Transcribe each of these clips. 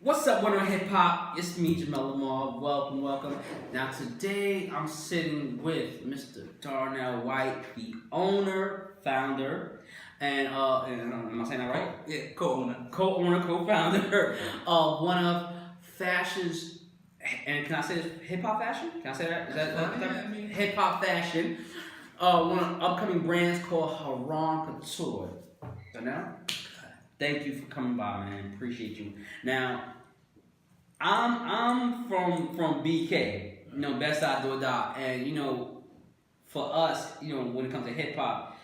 What's up, One on Hip Hop? It's me, Jamel Lamar. Welcome, welcome. Now today I'm sitting with Mr. Darnell White, the owner, founder, and am I saying that right? Yeah, co-owner. Co-founder of one of fashion's, and can I say this, hip hop fashion? Can I say that? Is that hip hop fashion? One of upcoming brands called Heron Couture. Darnell, thank you for coming by, man. Appreciate you. Now, I'm from BK, Best Side Do or Die, and for us, when it comes to hip hop,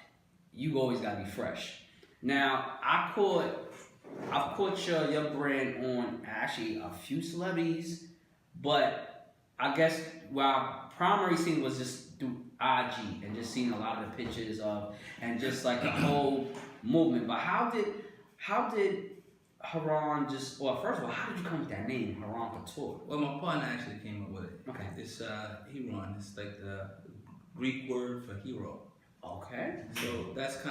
you always gotta be fresh. Now, I've caught your brand on actually a few celebrities, but I guess our primary scene was just through IG and just seeing a lot of the pictures of and just like the whole movement. But how did Heron well, first of all, how did you come with that name, Heron Couture? Well, my partner actually came up with it. Okay. It's Heron. It's like the Greek word for hero. Okay. So that's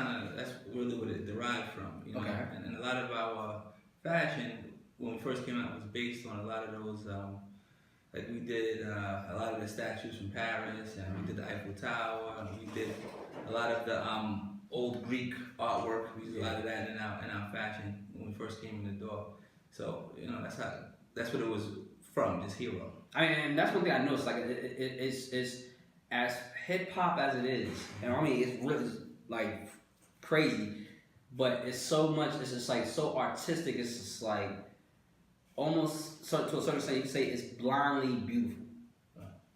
really what it derived from. Okay. And a lot of our fashion, when we first came out, was based on a lot of those. Like we did a lot of the statues from Paris, and we did the Eiffel Tower, and we did a lot of the old Greek artwork. We used a lot of that in our fashion when we first came in the door. So that's what it was from, just hero. And that's one thing I noticed. Like it's as hip hop as it is, and I mean it's really like crazy, but it's so much. It's just like so artistic. It's just like almost to a certain extent you can say it's blindly beautiful.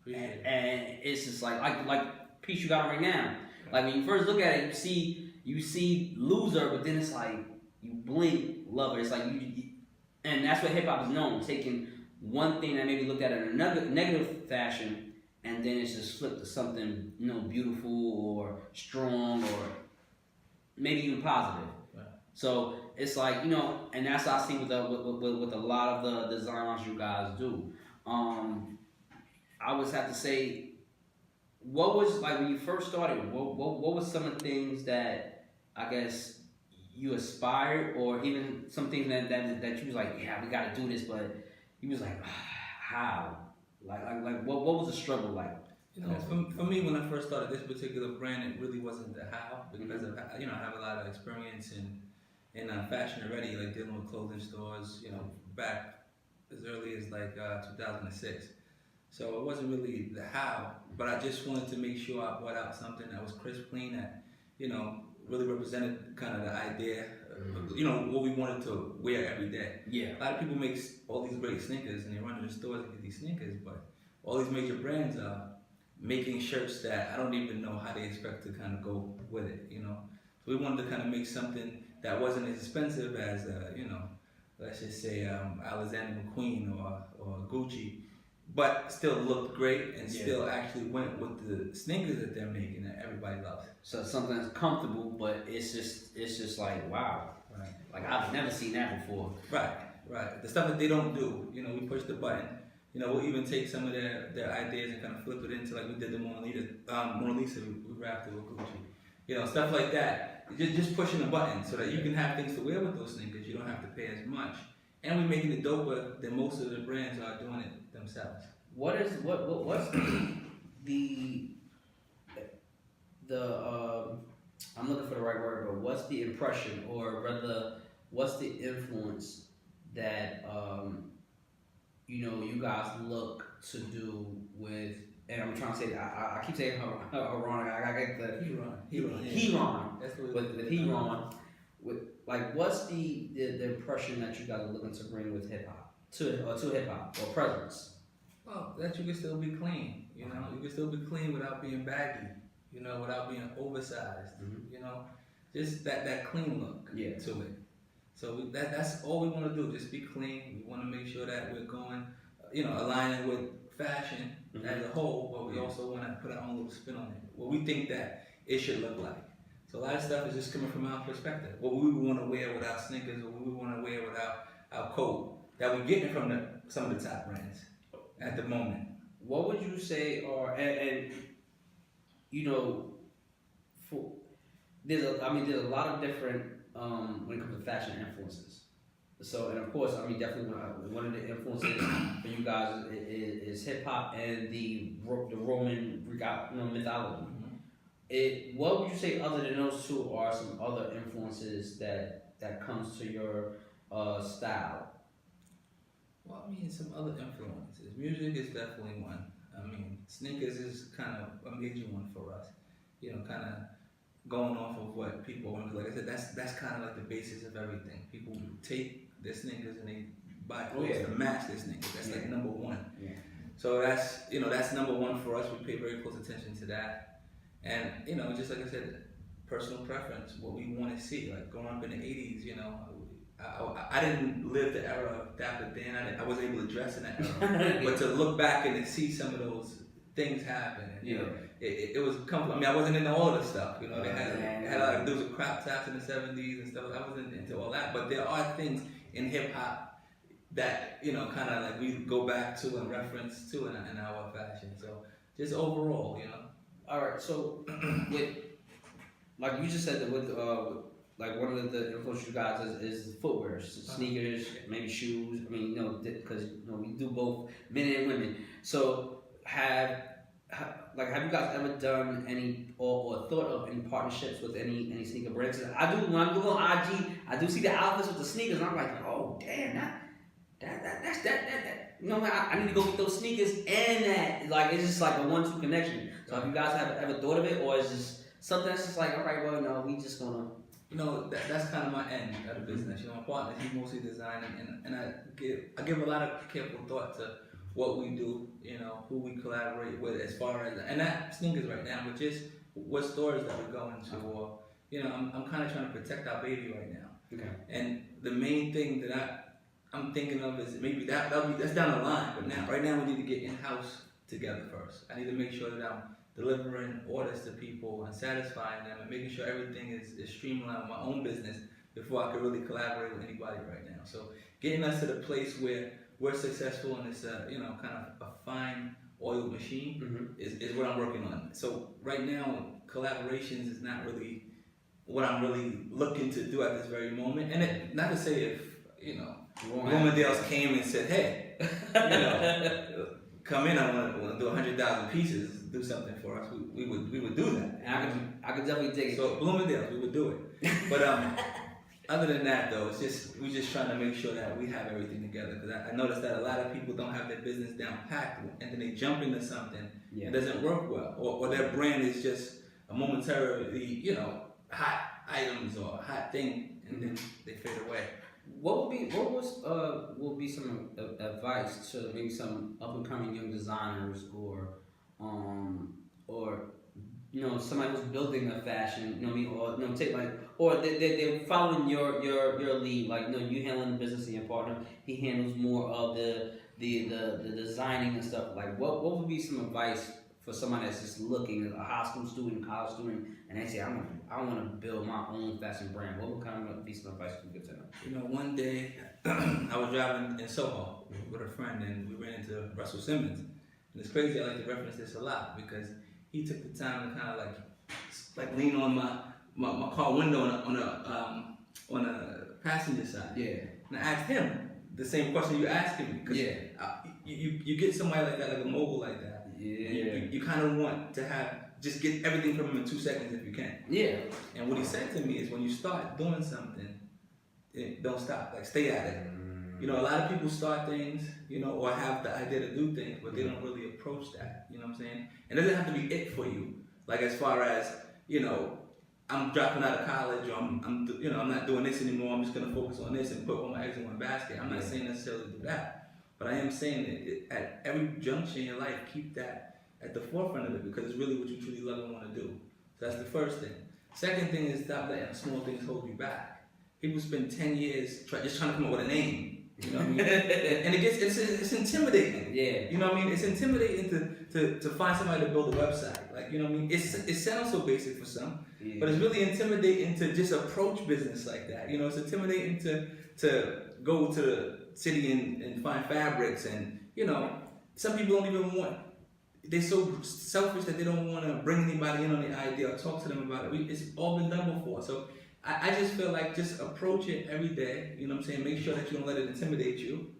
And it's just like piece you got right now. Like when you first look at it, you see loser, but then it's like you blink lover. It's like and that's what hip hop is known, taking one thing that maybe looked at in another negative fashion, and then it's just flipped to something beautiful or strong or maybe even positive. Right. So it's like and that's what I see with a lot of the designs you guys do. I would have to say, what was like when you first started? What was some of the things that I guess you aspired, or even some things that you was like, yeah, we got to do this, but you was like, how? Like what was the struggle like? For me, when I first started this particular brand, it really wasn't the how, because I have a lot of experience in fashion already, like dealing with clothing stores, back as early as like 2006. So it wasn't really the how, but I just wanted to make sure I brought out something that was crisp, clean, that really represented kind of the idea, what we wanted to wear every day. Yeah. A lot of people make all these great sneakers and they run to the stores and get these sneakers, but all these major brands are making shirts that I don't even know how they expect to kind of go with it. So we wanted to kind of make something that wasn't as expensive as let's just say Alexander McQueen or Gucci, but still looked great and still actually went with the sneakers that they're making that everybody loves. So something that's comfortable, but it's just like, wow. Right. Like I've never seen that before. Right. The stuff that they don't do, we push the button. We'll even take some of their ideas and kind of flip it into, like we did the Mona Lisa, we wrapped it with Gucci. Stuff like that. Just pushing the button so that you can have things to wear with those sneakers. You don't have to pay as much. And we're making it doper than most of the brands are doing it themselves. What's the I'm looking for the right word, but what's the impression, or rather, what's the influence that you guys look to do with? And I'm trying to say, I keep saying Heron. I get the Heron. That's what with Heron. With like, what's the impression that you guys are looking to bring with hip hop to hip hop or presence? Well, that you can still be clean. You can still be clean without being baggy. Without being oversized. Just that clean look to it. So that's all we want to do. Just be clean. We want to make sure that we're going, aligning with fashion as a whole, but we also want to put our own little spin on it. What we think that it should look like. So a lot of stuff is just coming from our perspective. What we want to wear with our sneakers, or what we want to wear with our coat, that we're getting from some of the top brands at the moment. What would you say are there's a lot of different when it comes to fashion influences. So, and of course, I mean, definitely one of the influences for you guys is hip hop and the Roman mythology. What would you say other than those two are some other influences that comes to your style? Well, I mean, some other influences. Music is definitely one. I mean, sneakers is kind of a major one for us. You know, kind of going off of what people want. Like I said, that's kind of like the basis of everything. People take their sneakers and they buy clothes to match their sneakers. That's like number one. Yeah. So that's number one for us. We pay very close attention to that. And just like I said, personal preference, what we want to see. Like growing up in the '80s, I didn't live the era of Dapper Dan. I wasn't able to dress in that era. But to look back and to see some of those things happen, it was comfortable. I mean, I wasn't into all of the stuff. They had there was a crop tops in the '70s and stuff. I wasn't into all that. But there are things in hip hop that kind of like we go back to and reference to in our fashion. So just overall, All right. So with like you just said that with like one of the influences you guys is footwear, sneakers, maybe shoes. I mean, because we do both men and women. So have you guys ever done any or thought of any partnerships with any sneaker brands? I do. When I'm doing on IG, I do see the outfits with the sneakers, and I'm like, oh damn, that's that. I need to go get those sneakers and that. Like it's just like a 1-2 connection. So have you guys ever thought of it, or is this something that's just like, all right, well, no, we just gonna. That's kind of my end of the business. My partner, he's mostly designing, and I give a lot of careful thought to what we do, who we collaborate with as far as, and that sneakers right now, but just what stores that we're going to, or, I'm kind of trying to protect our baby right now. Okay. And the main thing that I'm thinking of is maybe that's down the line, but right now we need to get in-house together first. I need to make sure that I'm delivering orders to people and satisfying them and making sure everything is streamlined with my own business before I can really collaborate with anybody right now. So getting us to the place where we're successful in this, kind of a fine oiled machine is what I'm working on. So right now, collaborations is not really what I'm really looking to do at this very moment. And not to say if, Bloomingdale's came and said, hey, come in, I want to do 100,000 pieces, do something for us. We would do that. And I could definitely dig it. So Bloomingdale's, we would do it. But other than that, though, we're just trying to make sure that we have everything together. Because I noticed that a lot of people don't have their business down packed, and then they jump into something that doesn't work well, or their brand is just a momentarily, hot items or a hot thing, and then they fade away. What would be some advice to maybe some up and coming young designers or somebody who's building a fashion, they're following your lead, like you handling the business and your partner, he handles more of the designing and stuff. Like what would be some advice for somebody that's just looking, a high school student, college student, and they say I want to build my own fashion brand? What would kind of be some advice you could tell them? One day I was driving in Soho with a friend, and we ran into Russell Simmons. And it's crazy. I like to reference this a lot because he took the time to kind of like lean on my car window on a passenger side. Yeah. And I asked him the same question you asked him, because you get somebody like that, like a mogul like that. Yeah. You kind of want to just get everything from him in 2 seconds if you can. Yeah. And what he said to me is, when you start doing something, don't stop. Like, stay at it. A lot of people start things, or have the idea to do things, but they don't really approach that. You know what I'm saying? And it doesn't have to be it for you. Like, as far as, I'm dropping out of college, or I'm not doing this anymore. I'm just gonna focus on this and put all my eggs in one basket. I'm not saying necessarily do that, but I am saying that at every junction in your life, keep that at the forefront of it, because it's really what you truly love and want to do. So that's the first thing. Second thing is, stop letting small things hold you back. People spend 10 years just trying to come up with a name. You know what I mean? And it's intimidating. Yeah. You know what I mean? It's intimidating to find somebody to build a website. Like, you know what I mean? It sounds so basic for some, but it's really intimidating to just approach business like that. It's intimidating to go to the city and find fabrics, and some people don't even want. They're so selfish that they don't want to bring anybody in on the idea or talk to them about it. It's all been done before. So I just feel like just approach it every day. You know what I'm saying? Make sure that you don't let it intimidate you.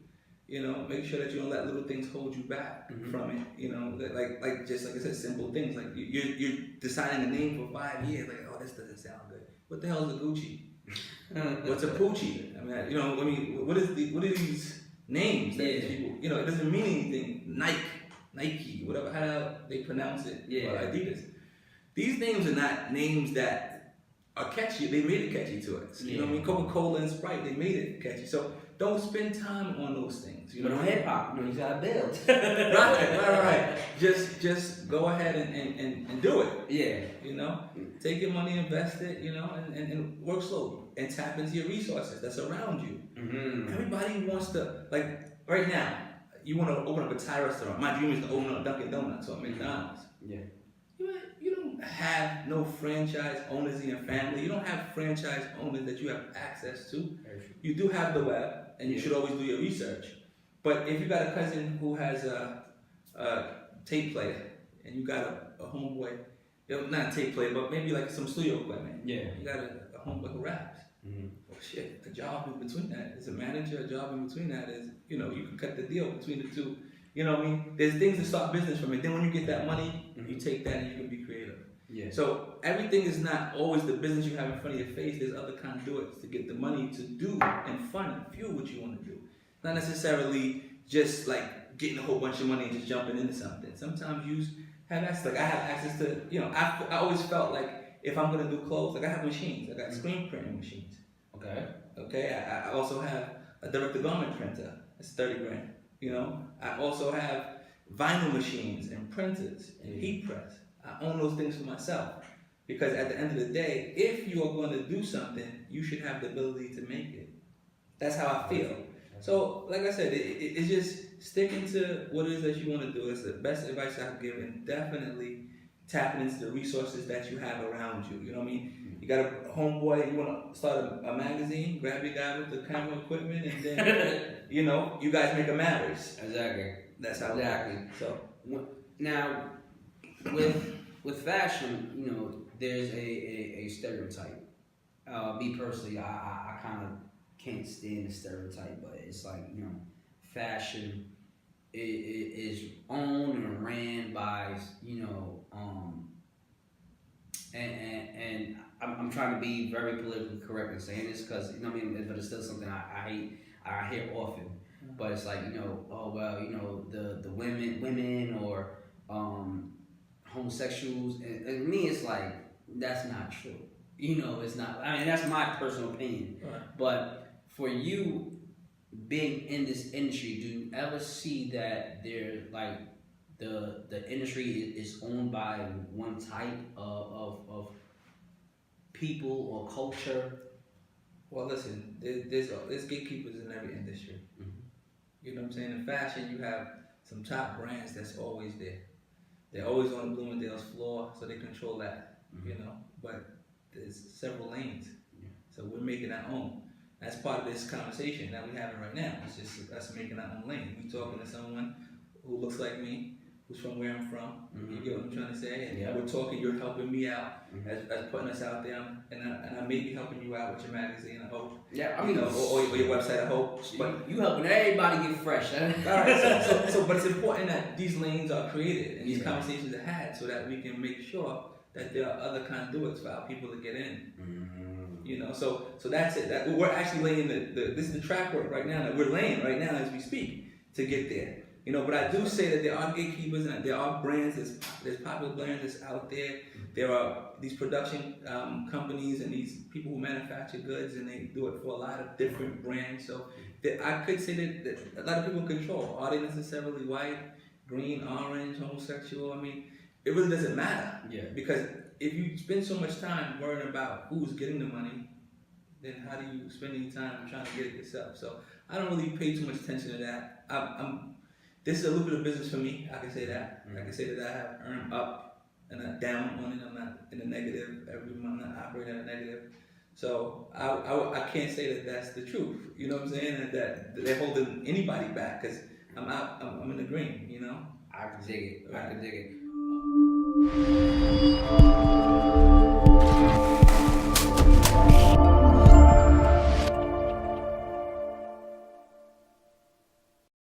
You know, make sure that you don't let little things hold you back from it. You know, like just like I said, simple things. Like you're deciding a name for 5 years. Like, oh, this doesn't sound good. What the hell is a Gucci? What's a Poochie? I mean, you know, what are these names that these people? You know, it doesn't mean anything. Nike, whatever, how they pronounce it. Or Adidas. These names are not names that are catchy. They made it catchy to us. You know what I mean? Coca-Cola and Sprite, they made it catchy. So don't spend time on those things. You know, on hip hop, you gotta build. right. Just go ahead and do it. Yeah. You know, take your money, invest it. You know, and work slowly and tap into your resources that's around you. Everybody wants to, like right now, you want to open up a Thai restaurant. My dream is to open up Dunkin' Donuts or McDonald's. Yeah. You don't have no franchise owners in your family. You don't have franchise owners that you have access to. You do have the web, and you should always do your research. But if you got a cousin who has a tape player, and you got a homeboy, not a tape player, but maybe like some studio equipment. Yeah. You got a homeboy who raps. Well, shit, a job in between that is a manager. A job in between that is, you know, you can cut the deal between the two. You know what I mean? There's things to start business from it. Then when you get that money, you take that and you can be creative. Yeah. So everything is not always the business you have in front of your face. There's other conduits to get the money to do and fund and fuel what you want to do. Not necessarily just like getting a whole bunch of money and just jumping into something. Sometimes you have access. Like I have access to, you know, I always felt like if I'm gonna do clothes, like I have machines. I got screen printing machines. Okay. I also have a direct-to-garment printer. It's 30 grand. You know, I also have vinyl machines and printers and heat press. I own those things for myself because at the end of the day, if you are going to do something, you should have the ability to make it. That's how I feel. So, like I said, it's just sticking to what it is that you want to do. It's the best advice I can give, and definitely tapping into the resources that you have around you. You know what I mean? You got a homeboy, you want to start a magazine, grab your guy with the camera equipment, and then, you know, you guys make a marriage. Exactly. That's how exactly. So, now, with fashion, you know, there's a stereotype. Me personally, I kind of can't stand the stereotype, but it's like, you know, fashion is owned and ran by, you know, and I'm trying to be very politically correct in saying this because, you know what I mean, but it's still something I hear often. But it's like, you know, oh well, you know, the women or homosexuals, and me it's like that's not true. You know, it's not. I mean, that's my personal opinion. Right. But for you being in this industry, do you ever see that there like the industry is owned by one type of people or culture? Well, listen, there's gatekeepers in every industry. You know what I'm saying? In fashion, you have some top brands that's always there. They're always on Bloomingdale's floor, so they control that, you know. But there's several lanes, so we're making our own. That's part of this conversation that we're having right now. It's just us making our own lane. We talking to someone who looks like me, who's from where I'm from. You get what I'm trying to say? And we're talking. You're helping me out as putting us out there, and I may be helping you out with your magazine. I hope. Yeah, I mean, you know, or your website. I hope. But you helping everybody get fresh. All right. So, but it's important that these lanes are created and these conversations are had, so that we can make sure that there are other conduits for our people to get in. You know, so that's it. That we're actually laying this is the track work right now that we're laying right now as we speak to get there. You know, but I do say that there are gatekeepers and there are brands. There's popular brands that's out there. There are these production companies and these people who manufacture goods, and they do it for a lot of different brands. So I could say that a lot of people control. Are they necessarily white, green, orange, homosexual? I mean, it really doesn't matter. Yeah. Because if you spend so much time worrying about who's getting the money, then how do you spend any time trying to get it yourself? So I don't really pay too much attention to that. This is a lucrative business for me. I can say that. I can say that I have earned up and not down on it. I'm not in a negative every month. I'm not operating at a negative. So I can't say that that's the truth. You know what I'm saying? And that they're holding anybody back because I'm in the green. You know. I can dig it. I can dig it.